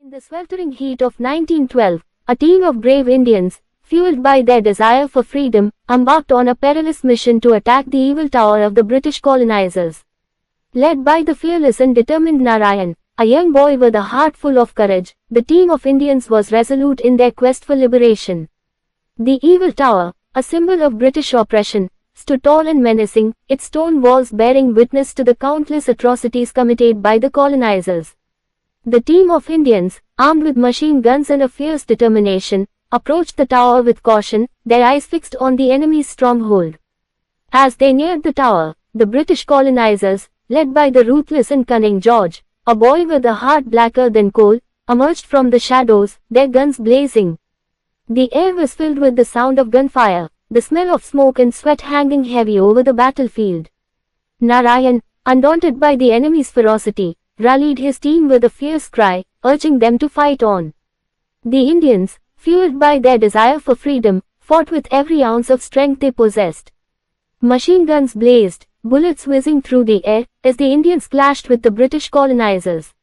In the sweltering heat of 1912, a team of brave Indians, fueled by their desire for freedom, embarked on a perilous mission to attack the evil tower of the British colonizers. Led by the fearless and determined Narayan, a young boy with a heart full of courage, the team of Indians was resolute in their quest for liberation. The evil tower, a symbol of British oppression, stood tall and menacing, its stone walls bearing witness to the countless atrocities committed by the colonizers. The team of Indians, armed with machine guns and a fierce determination, approached the tower with caution, their eyes fixed on the enemy's stronghold. As they neared the tower, the British colonizers, led by the ruthless and cunning George, a boy with a heart blacker than coal, emerged from the shadows, their guns blazing. The air was filled with the sound of gunfire, the smell of smoke and sweat hanging heavy over the battlefield. Narayan, undaunted by the enemy's ferocity, rallied his team with a fierce cry, urging them to fight on. The Indians, fueled by their desire for freedom, fought with every ounce of strength they possessed. Machine guns blazed, bullets whizzing through the air, as the Indians clashed with the British colonizers.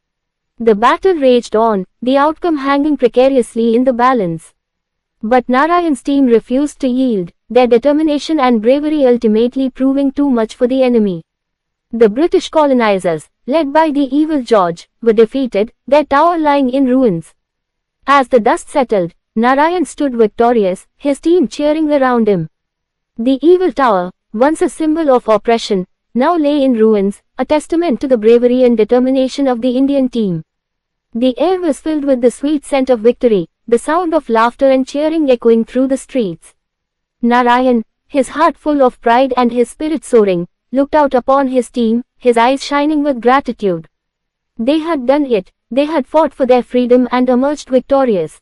The battle raged on, the outcome hanging precariously in the balance. But Narayan's team refused to yield, their determination and bravery ultimately proving too much for the enemy. The British colonizers, led by the evil George, were defeated, their tower lying in ruins. As the dust settled, Narayan stood victorious, his team cheering around him. The evil tower, once a symbol of oppression, now lay in ruins, a testament to the bravery and determination of the Indian team. The air was filled with the sweet scent of victory, the sound of laughter and cheering echoing through the streets. Narayan, his heart full of pride and his spirit soaring, looked out upon his team, his eyes shining with gratitude. They had done it, they had fought for their freedom and emerged victorious.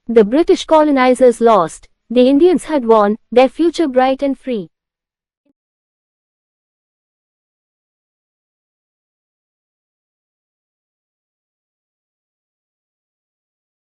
The British colonizers lost, the Indians had won, their future bright and free.